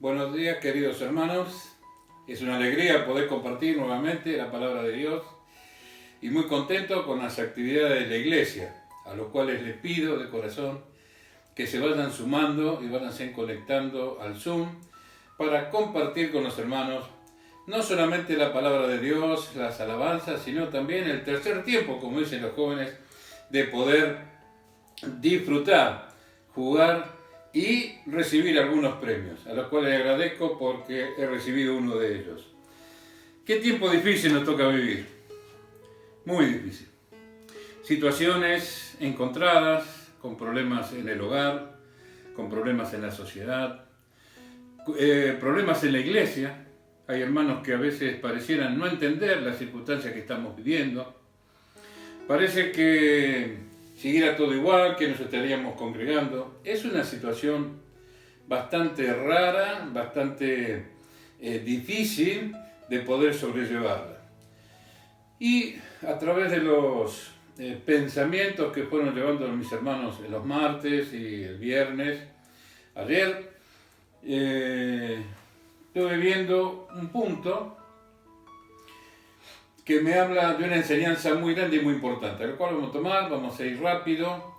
Buenos días, queridos hermanos. Es una alegría poder compartir nuevamente la palabra de Dios y muy contento con las actividades de la iglesia, a los cuales les pido de corazón que se vayan sumando y vayan conectando al Zoom para compartir con los hermanos no solamente la palabra de Dios, las alabanzas, sino también el tercer tiempo, como dicen los jóvenes, de poder disfrutar, jugar y recibir algunos premios, a los cuales agradezco porque he recibido uno de ellos. ¿Qué tiempo difícil nos toca vivir? Muy difícil. Situaciones encontradas, con problemas en el hogar, con problemas en la sociedad, problemas en la iglesia. Hay hermanos que a veces parecieran no entender las circunstancias que estamos viviendo. Parece que siguiera todo igual, que nos estaríamos congregando. Es una situación bastante rara, bastante difícil de poder sobrellevarla. Y a través de los pensamientos que fueron llevando mis hermanos en los martes y el viernes, ayer, estuve viendo un punto que me habla de una enseñanza muy grande y muy importante, el cual vamos a tomar, vamos a ir rápido.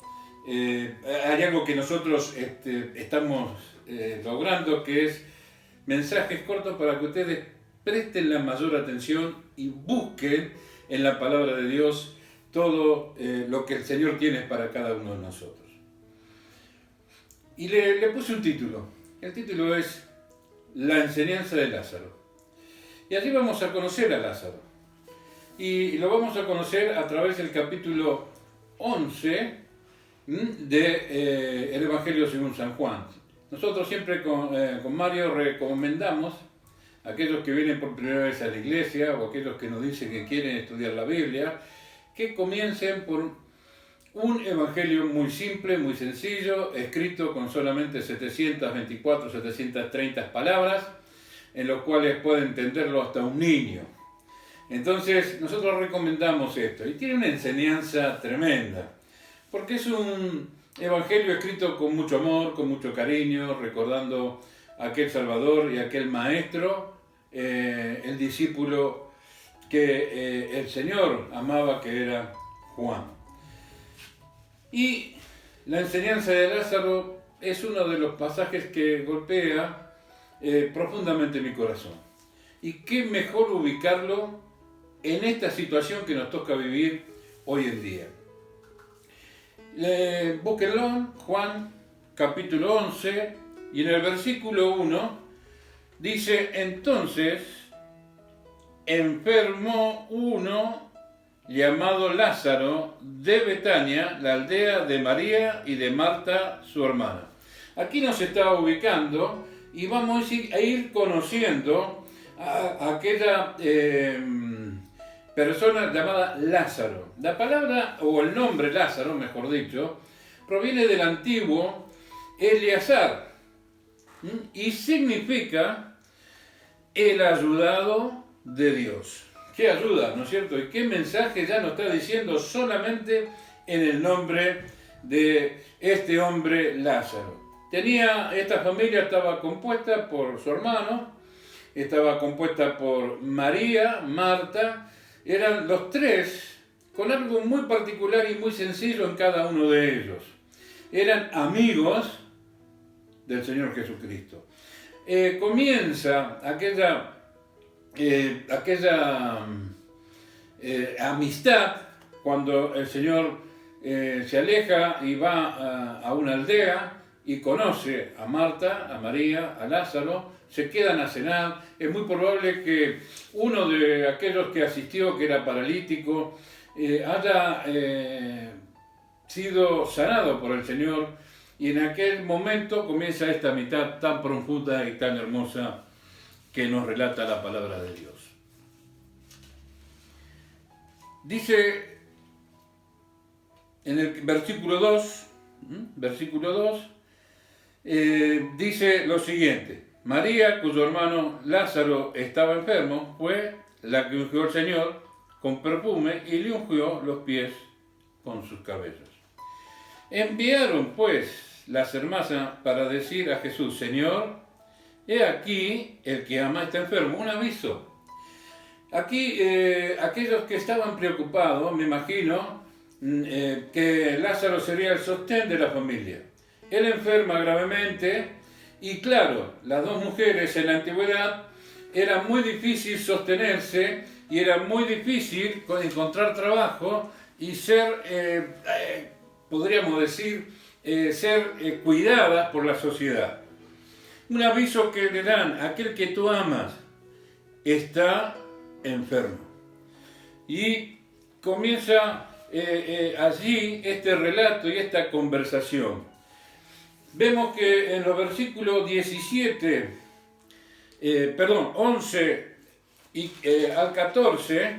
Hay algo que nosotros estamos logrando, que es mensajes cortos para que ustedes presten la mayor atención y busquen en la palabra de Dios todo lo que el Señor tiene para cada uno de nosotros. Y le puse un título. El título es La enseñanza de Lázaro. Y allí vamos a conocer a Lázaro. Y lo vamos a conocer a través del capítulo 11 del Evangelio según San Juan. Nosotros siempre con Mario recomendamos a aquellos que vienen por primera vez a la iglesia o aquellos que nos dicen que quieren estudiar la Biblia, que comiencen por un evangelio muy simple, muy sencillo, escrito con solamente 724, 730 palabras, en los cuales puede entenderlo hasta un niño. Entonces, nosotros recomendamos esto, y tiene una enseñanza tremenda, porque es un evangelio escrito con mucho amor, con mucho cariño, recordando a aquel Salvador y a aquel Maestro, el discípulo que el Señor amaba, que era Juan. Y la enseñanza de Lázaro es uno de los pasajes que golpea profundamente mi corazón. Y qué mejor ubicarlo en esta situación que nos toca vivir hoy en día. Búsquenlo, Juan capítulo 11, y en el versículo 1 dice: entonces enfermó uno llamado Lázaro de Betania, la aldea de María y de Marta, su hermana. Aquí nos está ubicando y vamos a ir conociendo a aquella persona llamada Lázaro. La palabra, o el nombre Lázaro, mejor dicho, proviene del antiguo Eleazar y significa el ayudado de Dios. Qué ayuda, ¿no es cierto? Y qué mensaje ya nos está diciendo solamente en el nombre de este hombre Lázaro. Esta familia estaba compuesta por su hermano, estaba compuesta por María, Marta. Eran los tres con algo muy particular y muy sencillo en cada uno de ellos. Eran amigos del Señor Jesucristo. Comienza aquella amistad cuando el Señor se aleja y va a una aldea y conoce a Marta, a María, a Lázaro. Se quedan a cenar. Es muy probable que uno de aquellos que asistió, que era paralítico, haya sido sanado por el Señor, y en aquel momento comienza esta amistad tan profunda y tan hermosa que nos relata la palabra de Dios. Dice en el versículo 2, dice lo siguiente: María, cuyo hermano Lázaro estaba enfermo, fue la que ungió al Señor con perfume y le ungió los pies con sus cabellos. Enviaron pues las hermanas para decir a Jesús: Señor, he aquí, el que ama está enfermo. Un aviso. Aquí, aquellos que estaban preocupados, me imagino, que Lázaro sería el sostén de la familia. Él enferma gravemente y claro, las dos mujeres en la antigüedad era muy difícil sostenerse y era muy difícil encontrar trabajo y ser, podríamos decir, ser cuidadas por la sociedad. Un aviso que le dan: aquel que tú amas está enfermo. Y comienza allí este relato y esta conversación. Vemos que en los versículos 11 al 14,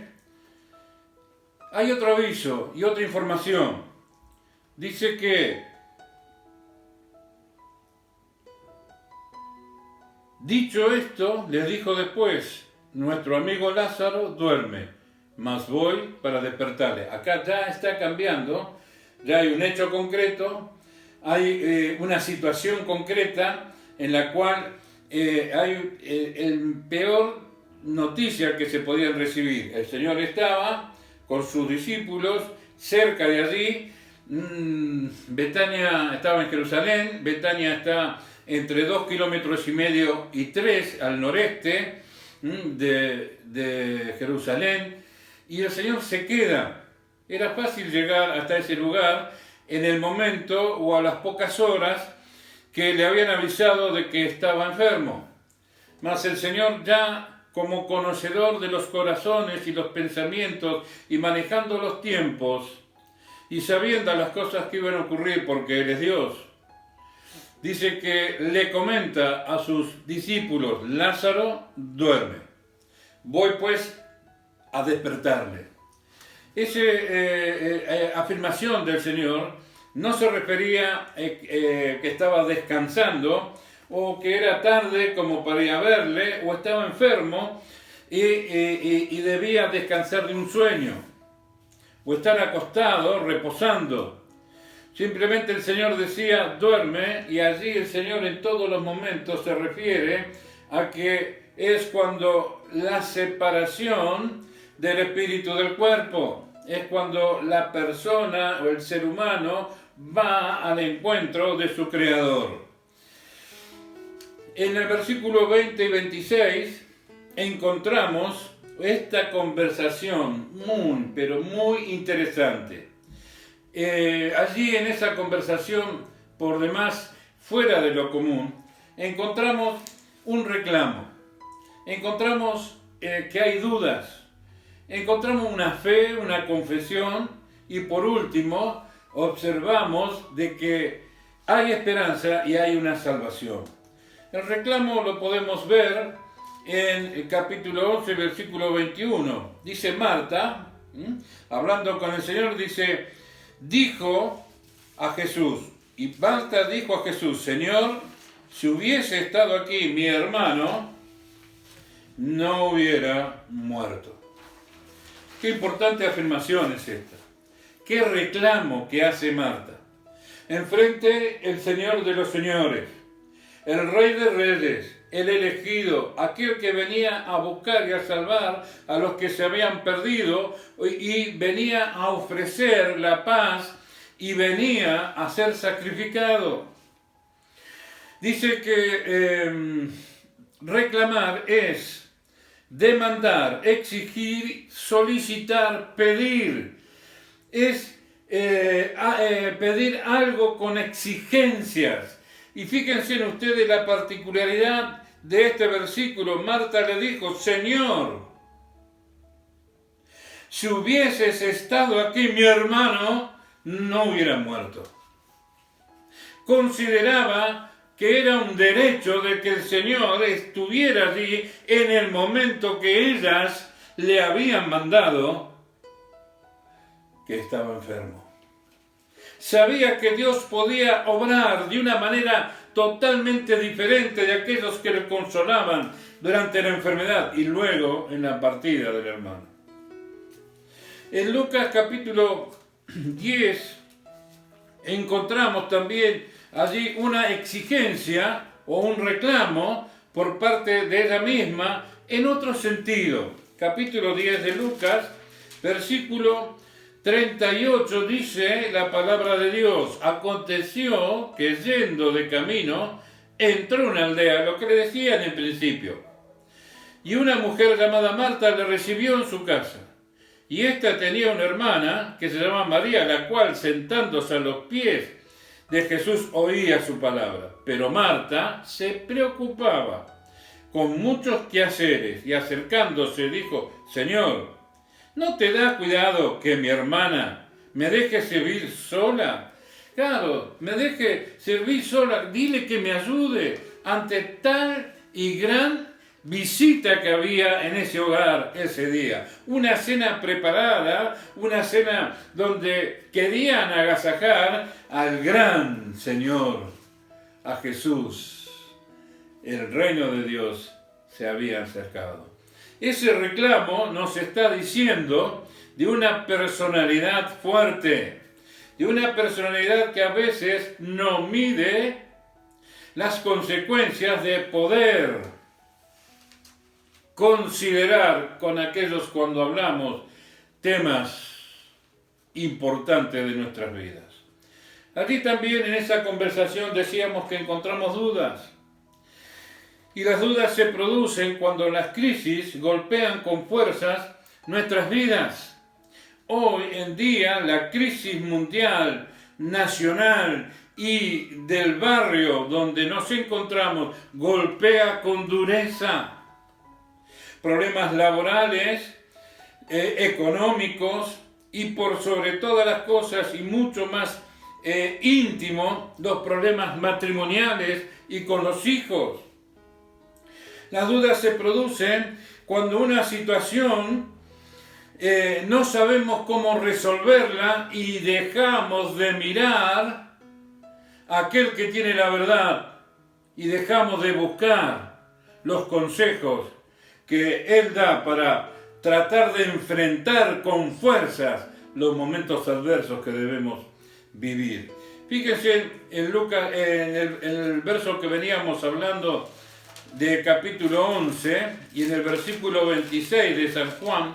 hay otro aviso y otra información. Dice que, dicho esto, les dijo después: nuestro amigo Lázaro duerme, mas voy para despertarle. Acá ya está cambiando, ya hay un hecho concreto, hay una situación concreta en la cual hay el peor noticia que se podía recibir. El Señor estaba con sus discípulos cerca de allí. Betania estaba en Jerusalén. Betania está entre 2,5 kilómetros y 3 al noreste de Jerusalén, y el Señor se queda. Era fácil llegar hasta ese lugar en el momento o a las pocas horas que le habían avisado de que estaba enfermo. Mas el Señor, ya como conocedor de los corazones y los pensamientos y manejando los tiempos y sabiendo las cosas que iban a ocurrir, porque Él es Dios, dice que le comenta a sus discípulos: Lázaro duerme, voy pues a despertarle. Esa afirmación del Señor no se refería que estaba descansando o que era tarde como para ir a verle, o estaba enfermo y debía descansar de un sueño, o estar acostado reposando. Simplemente el Señor decía: duerme, y allí el Señor en todos los momentos se refiere a que es cuando la separación del espíritu del cuerpo, es cuando la persona o el ser humano va al encuentro de su Creador. En el versículo 20 y 26 encontramos esta conversación pero muy interesante. Allí en esa conversación, por demás fuera de lo común, encontramos un reclamo, encontramos que hay dudas, encontramos una fe, una confesión, y por último observamos de que hay esperanza y hay una salvación. El reclamo lo podemos ver en el capítulo 11, versículo 21. Dice Marta, hablando con el Señor, dice: dijo a Jesús, y Marta dijo a Jesús: Señor, si hubiese estado aquí mi hermano, no hubiera muerto. Qué importante afirmación es esta. Qué reclamo que hace Marta. Enfrente el Señor de los señores, el Rey de reyes, el elegido, aquel que venía a buscar y a salvar a los que se habían perdido, y venía a ofrecer la paz y venía a ser sacrificado. Dice que reclamar es demandar, exigir, solicitar, pedir. Es pedir algo con exigencias. Y fíjense en ustedes la particularidad de este versículo. Marta le dijo: Señor, si hubieses estado aquí mi hermano no hubiera muerto. Consideraba que era un derecho de que el Señor estuviera allí en el momento que ellas le habían mandado que estaba enfermo. Sabía que Dios podía obrar de una manera totalmente diferente de aquellos que le consolaban durante la enfermedad y luego en la partida del hermano. En Lucas capítulo 10 encontramos también allí una exigencia o un reclamo por parte de ella misma en otro sentido. Capítulo 10 de Lucas, versículo 38 dice la palabra de Dios: aconteció que yendo de camino entró en una aldea, lo que le decía en el principio, y una mujer llamada Marta le recibió en su casa. Y ésta tenía una hermana que se llamaba María, la cual, sentándose a los pies de Jesús, oía su palabra. Pero Marta se preocupaba con muchos quehaceres y acercándose dijo: Señor, ¿no te da cuidado que mi hermana me deje servir sola? Claro, me deje servir sola, dile que me ayude ante tal y gran visita que había en ese hogar ese día. Una cena preparada, una cena donde querían agasajar al gran Señor, a Jesús. El reino de Dios se había acercado. Ese reclamo nos está diciendo de una personalidad fuerte, de una personalidad que a veces no mide las consecuencias de poder considerar con aquellos cuando hablamos temas importantes de nuestras vidas. Aquí también en esa conversación decíamos que encontramos dudas. Y las dudas se producen cuando las crisis golpean con fuerzas nuestras vidas. Hoy en día la crisis mundial, nacional y del barrio donde nos encontramos golpea con dureza. Problemas laborales, económicos y por sobre todas las cosas y mucho más íntimo, los problemas matrimoniales y con los hijos. Las dudas se producen cuando una situación no sabemos cómo resolverla y dejamos de mirar a aquel que tiene la verdad y dejamos de buscar los consejos que Él da para tratar de enfrentar con fuerzas los momentos adversos que debemos vivir. Fíjense en Lucas, en el verso que veníamos hablando de capítulo 11 y en el versículo 26 de San Juan,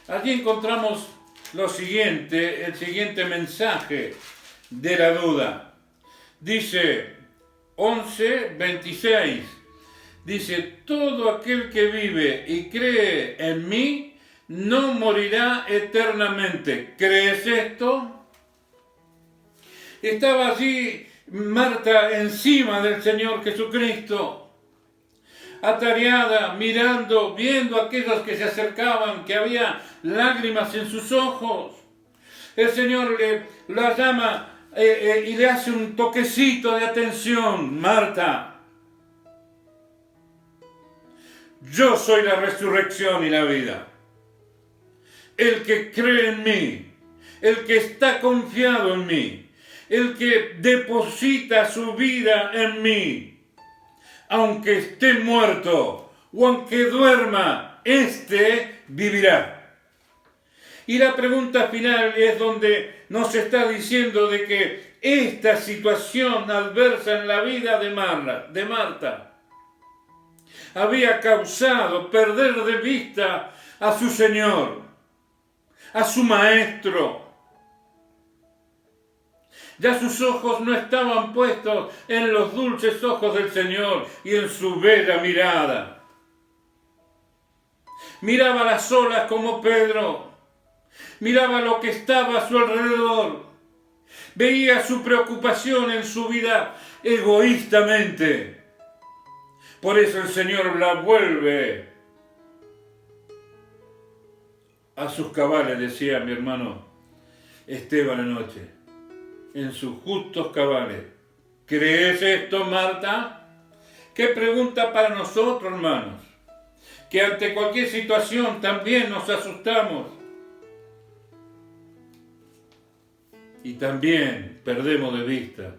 allí encontramos el siguiente mensaje de la duda. Dice 11:26. Dice: todo aquel que vive y cree en mí no morirá eternamente. ¿Crees esto? Estaba allí Marta encima del Señor Jesucristo, atareada, mirando, viendo a aquellos que se acercaban, que había lágrimas en sus ojos. El Señor la llama y le hace un toquecito de atención. Marta, yo soy la resurrección y la vida. El que cree en mí, el que está confiado en mí, el que deposita su vida en mí, aunque esté muerto o aunque duerma, éste vivirá. Y la pregunta final es donde nos está diciendo de que esta situación adversa en la vida de Marta había causado perder de vista a su Señor, a su Maestro. Ya sus ojos no estaban puestos en los dulces ojos del Señor y en su bella mirada. Miraba las olas como Pedro, miraba lo que estaba a su alrededor, veía su preocupación en su vida egoístamente. Por eso el Señor la vuelve a sus cabales, decía mi hermano Esteban anoche, en sus justos cabales. ¿Crees esto, Marta? Qué pregunta para nosotros, hermanos, que ante cualquier situación también nos asustamos y también perdemos de vista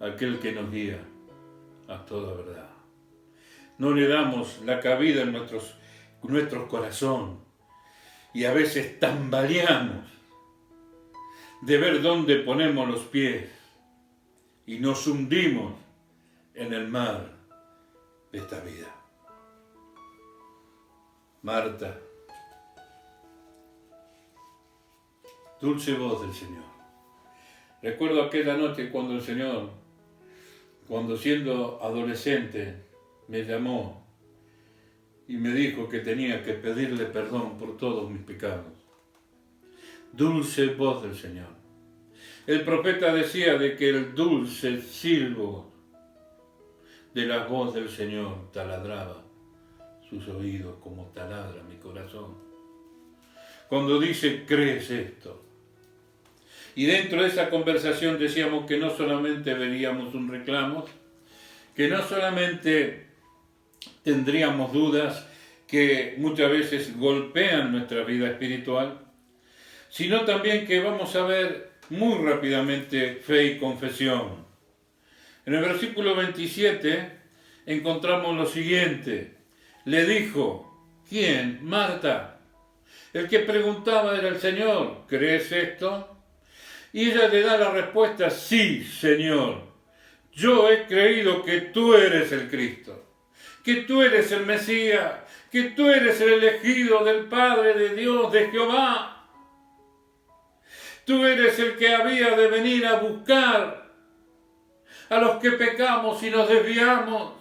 a aquel que nos guía a toda verdad. No le damos la cabida en nuestros corazones y a veces tambaleamos de ver dónde ponemos los pies y nos hundimos en el mar esta vida. Marta, dulce voz del Señor. Recuerdo aquella noche cuando el Señor, cuando siendo adolescente, me llamó y me dijo que tenía que pedirle perdón por todos mis pecados. Dulce voz del Señor. El profeta decía de que el dulce silbo de la voz del Señor taladraba sus oídos como taladra mi corazón. Cuando dice, ¿crees esto? Y dentro de esa conversación decíamos que no solamente veríamos un reclamo, que no solamente tendríamos dudas que muchas veces golpean nuestra vida espiritual, sino también que vamos a ver muy rápidamente fe y confesión. En el versículo 27 encontramos lo siguiente. Le dijo, ¿quién? Marta. El que preguntaba era el Señor, ¿crees esto? Y ella le da la respuesta, sí, Señor. Yo he creído que tú eres el Cristo, que tú eres el Mesías, que tú eres el elegido del Padre, de Dios, de Jehová. Tú eres el que había de venir a buscar a los que pecamos y nos desviamos.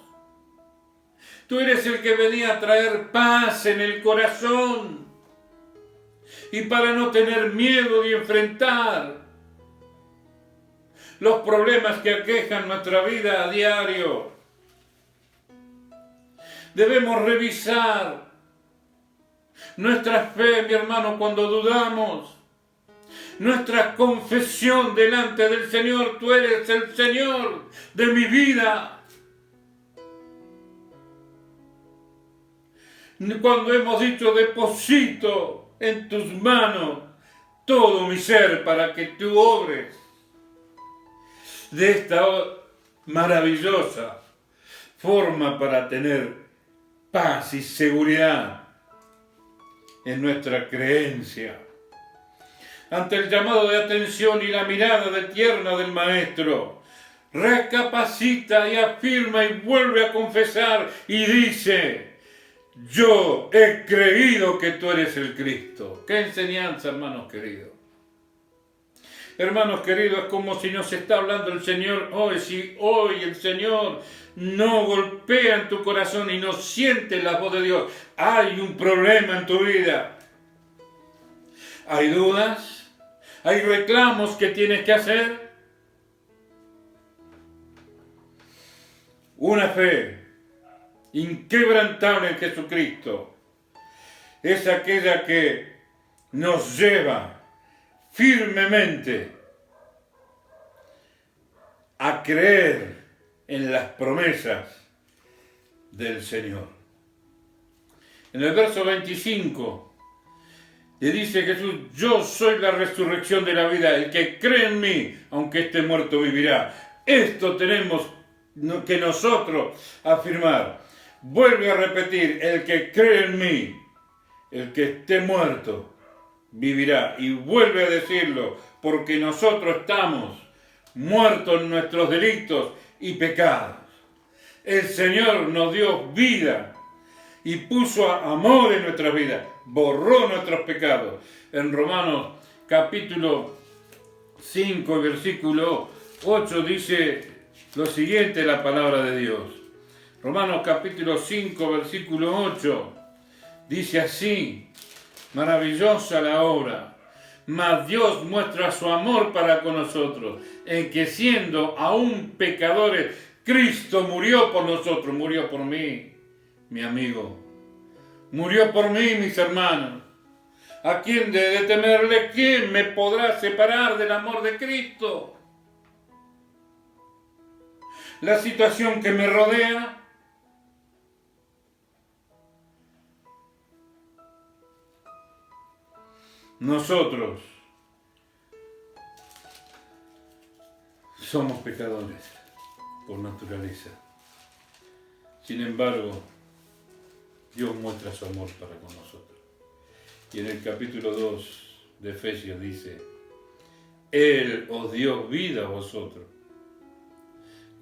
Tú eres el que venía a traer paz en el corazón y para no tener miedo de enfrentar los problemas que aquejan nuestra vida a diario. Debemos revisar nuestra fe, mi hermano, cuando dudamos. Nuestra confesión delante del Señor, tú eres el Señor de mi vida. Cuando hemos dicho, deposito en tus manos todo mi ser para que tú obres de esta maravillosa forma para tener paz y seguridad en nuestra creencia. Ante el llamado de atención y la mirada de tierna del Maestro, recapacita y afirma y vuelve a confesar y dice, yo he creído que tú eres el Cristo. ¡Qué enseñanza, hermanos queridos! Hermanos queridos, es como si nos está hablando el Señor hoy. Si hoy el Señor no golpea en tu corazón y no siente la voz de Dios, hay un problema en tu vida. Hay dudas. ¿Hay reclamos que tienes que hacer? Una fe inquebrantable en Jesucristo es aquella que nos lleva firmemente a creer en las promesas del Señor. En el verso 25 le dice Jesús, yo soy la resurrección de la vida, el que cree en mí, aunque esté muerto, vivirá. Esto tenemos que nosotros afirmar. Vuelve a repetir, el que cree en mí, el que esté muerto, vivirá. Y vuelve a decirlo, porque nosotros estamos muertos en nuestros delitos y pecados. El Señor nos dio vida y puso amor en nuestras vidas, borró nuestros pecados. En Romanos capítulo 5, versículo 8 dice lo siguiente la palabra de Dios. Romanos capítulo 5, versículo 8 dice así, maravillosa la obra, mas Dios muestra su amor para con nosotros, en que siendo aún pecadores, Cristo murió por nosotros, murió por mí, mi amigo. Murió por mí, mis hermanos. ¿A quién de temerle? ¿Quién me podrá separar del amor de Cristo? La situación que me rodea. Nosotros somos pecadores por naturaleza. Sin embargo, Dios muestra su amor para con nosotros. Y en el capítulo 2 de Efesios dice, Él os dio vida a vosotros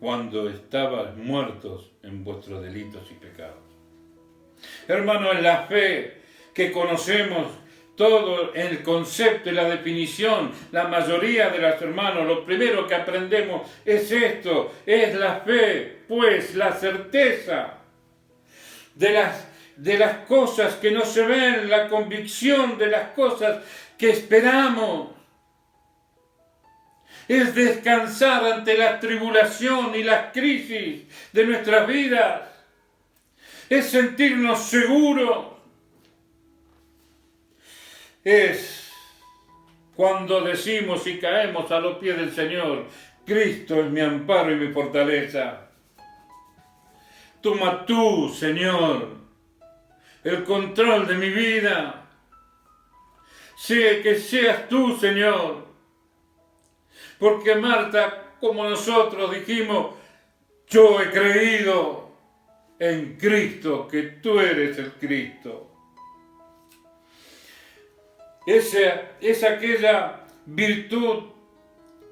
cuando estabais muertos en vuestros delitos y pecados. Hermanos, en la fe que conocemos todo el concepto y la definición, la mayoría de los hermanos, lo primero que aprendemos es esto, es la fe, pues la certeza de las cosas que no se ven, la convicción de las cosas que esperamos. Es descansar ante la tribulación y las crisis de nuestras vidas. Es sentirnos seguros. Es cuando decimos y caemos a los pies del Señor: Cristo es mi amparo y mi fortaleza. Toma tú, Señor, el control de mi vida. Sé que seas tú, Señor. Porque Marta, como nosotros dijimos, yo he creído en Cristo, que tú eres el Cristo. Es aquella virtud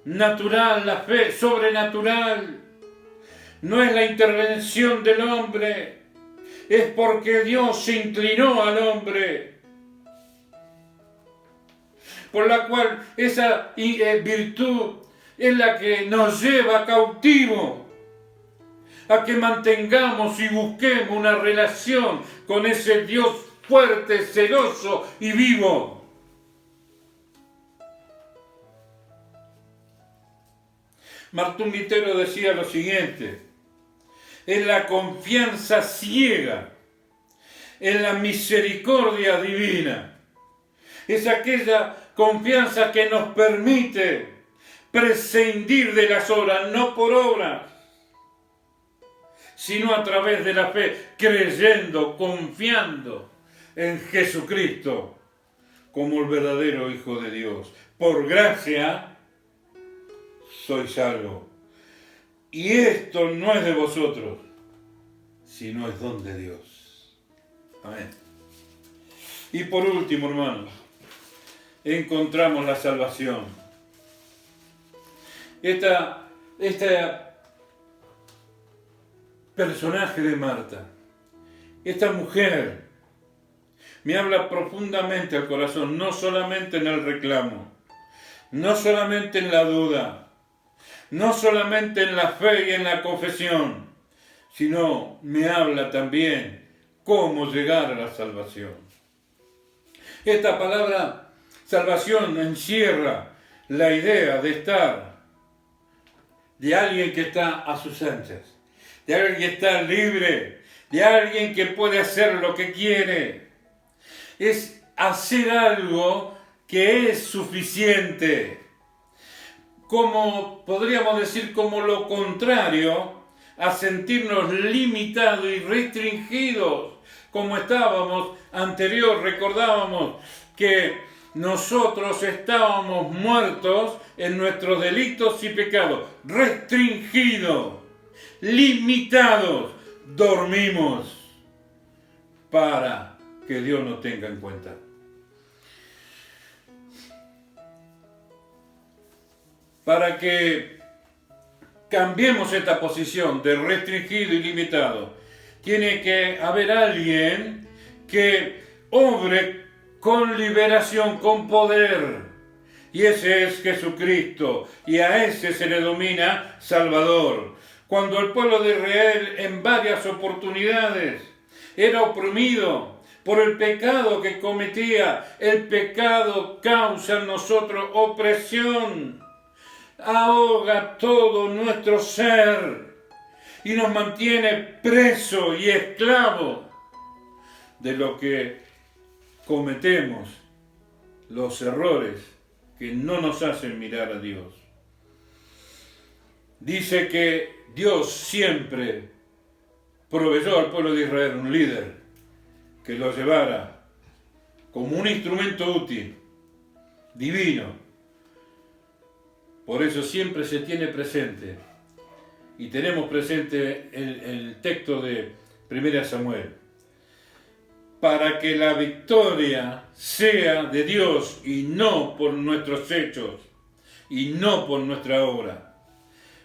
natural, la fe sobrenatural. No es la intervención del hombre, es porque Dios se inclinó al hombre. Por la cual esa virtud es la que nos lleva cautivo a que mantengamos y busquemos una relación con ese Dios fuerte, celoso y vivo. Martín Lutero decía lo siguiente: es la confianza ciega en la misericordia divina. Es aquella confianza que nos permite prescindir de las obras, no por obras, sino a través de la fe, creyendo, confiando en Jesucristo como el verdadero Hijo de Dios. Por gracia soy salvo. Y esto no es de vosotros, sino es don de Dios. Amén. Y por último, hermanos, encontramos la salvación. Este personaje de Marta, esta mujer, me habla profundamente al corazón, no solamente en el reclamo, no solamente en la duda, no solamente en la fe y en la confesión, sino me habla también cómo llegar a la salvación. Esta palabra salvación encierra la idea de estar, de alguien que está a sus anchas, de alguien que está libre, de alguien que puede hacer lo que quiere. Es hacer algo que es suficiente. Como podríamos decir, como lo contrario a sentirnos limitados y restringidos, como estábamos anterior. Recordábamos que nosotros estábamos muertos en nuestros delitos y pecados, restringidos, limitados, dormimos para que Dios nos tenga en cuenta. Para que cambiemos esta posición de restringido y limitado, tiene que haber alguien que obre con liberación, con poder. Y ese es Jesucristo. Y a ese se le denomina Salvador. Cuando el pueblo de Israel en varias oportunidades era oprimido por el pecado que cometía, el pecado causa en nosotros opresión. Ahoga todo nuestro ser y nos mantiene preso y esclavo de lo que cometemos, los errores que no nos hacen mirar a Dios. Dice que Dios siempre proveyó al pueblo de Israel un líder que lo llevara como un instrumento útil, divino. Por eso siempre se tiene presente, y tenemos presente el texto de 1 Samuel, para que la victoria sea de Dios y no por nuestros hechos y no por nuestra obra.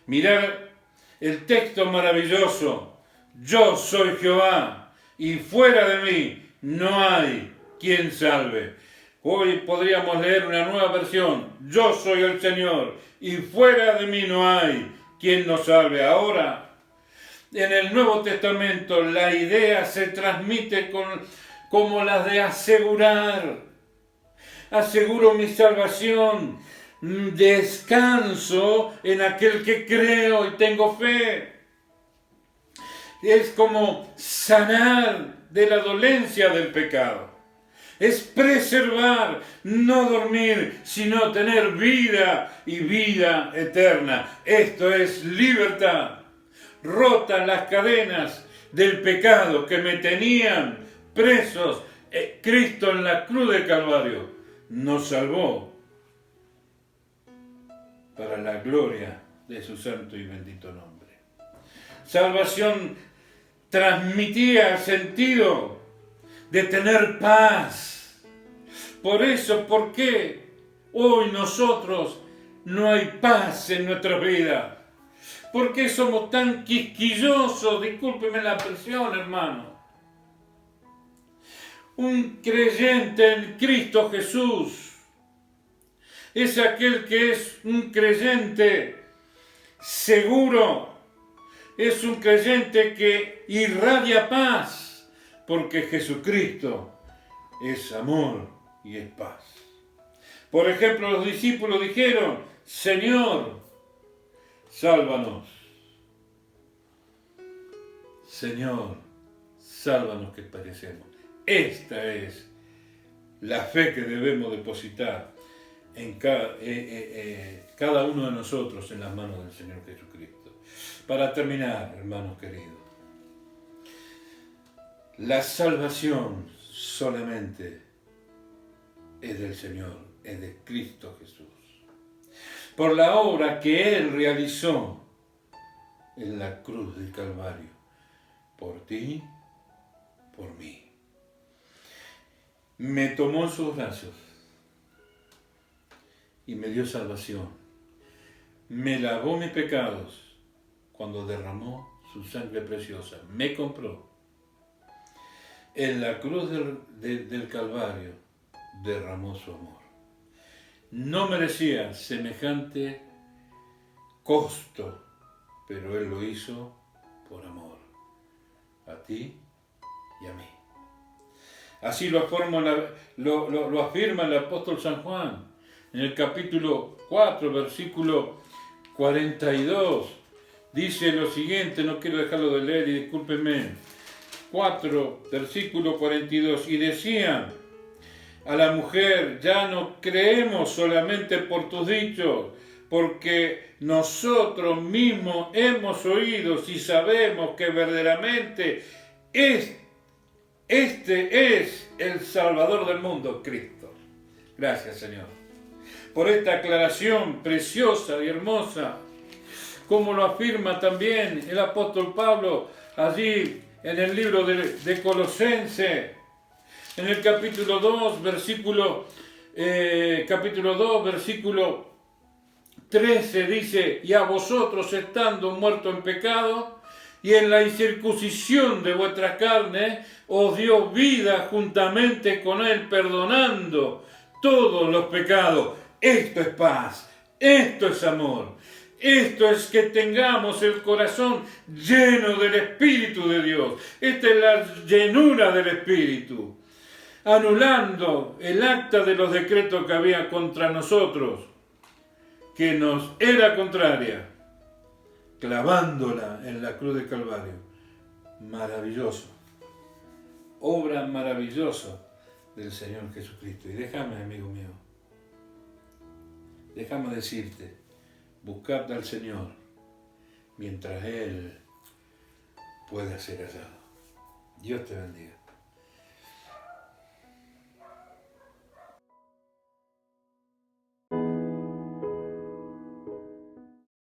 Mirar el texto maravilloso, yo soy Jehová y fuera de mí no hay quien salve. Hoy podríamos leer una nueva versión, yo soy el Señor y fuera de mí no hay quien nos salve. Ahora, en el Nuevo Testamento la idea se transmite como la de asegurar. Aseguro mi salvación, descanso en aquel que creo y tengo fe. Es como sanar de la dolencia del pecado. Es preservar, no dormir, sino tener vida y vida eterna. Esto es libertad. Rotan las cadenas del pecado que me tenían presos. Cristo en la cruz del Calvario nos salvó para la gloria de su santo y bendito nombre. Salvación transmitía sentido de tener paz. Por eso, ¿por qué hoy nosotros no hay paz en nuestra vida? ¿Por qué somos tan quisquillosos? Discúlpeme la expresión, hermano. Un creyente en Cristo Jesús es aquel que es un creyente seguro, es un creyente que irradia paz, porque Jesucristo es amor y es paz. Por ejemplo, los discípulos dijeron, Señor, sálvanos. Señor, sálvanos que perecemos. Esta es la fe que debemos depositar en cada uno de nosotros en las manos del Señor Jesucristo. Para terminar, hermanos queridos, la salvación solamente es del Señor, es de Cristo Jesús. Por la obra que Él realizó en la cruz del Calvario, por ti, por mí. Me tomó en sus brazos y me dio salvación. Me lavó mis pecados cuando derramó su sangre preciosa. Me compró. En la cruz del Calvario derramó su amor. No merecía semejante costo, pero Él lo hizo por amor a ti y a mí. Así lo afirma el apóstol San Juan en el capítulo 4, versículo 42. Dice lo siguiente, no quiero dejarlo de leer y discúlpenme. 4, versículo 42. Y decían a la mujer, ya no creemos solamente por tus dichos, porque nosotros mismos hemos oído y sabemos que verdaderamente este es el Salvador del mundo, Cristo. Gracias, Señor, por esta aclaración preciosa y hermosa, como lo afirma también el apóstol Pablo allí en el libro de Colosenses, en el capítulo 2, versículo 13 dice, y a vosotros estando muertos en pecado, y en la incircuncisión de vuestra carne, os dio vida juntamente con Él, perdonando todos los pecados. Esto es paz, esto es amor, esto es que tengamos el corazón lleno del Espíritu de Dios. Esta es la llenura del Espíritu, anulando el acta de los decretos que había contra nosotros, que nos era contraria, clavándola en la cruz del Calvario. Maravilloso, obra maravillosa del Señor Jesucristo. Y déjame, amigo mío, déjame decirte, buscad al Señor mientras Él pueda ser hallado. Dios te bendiga.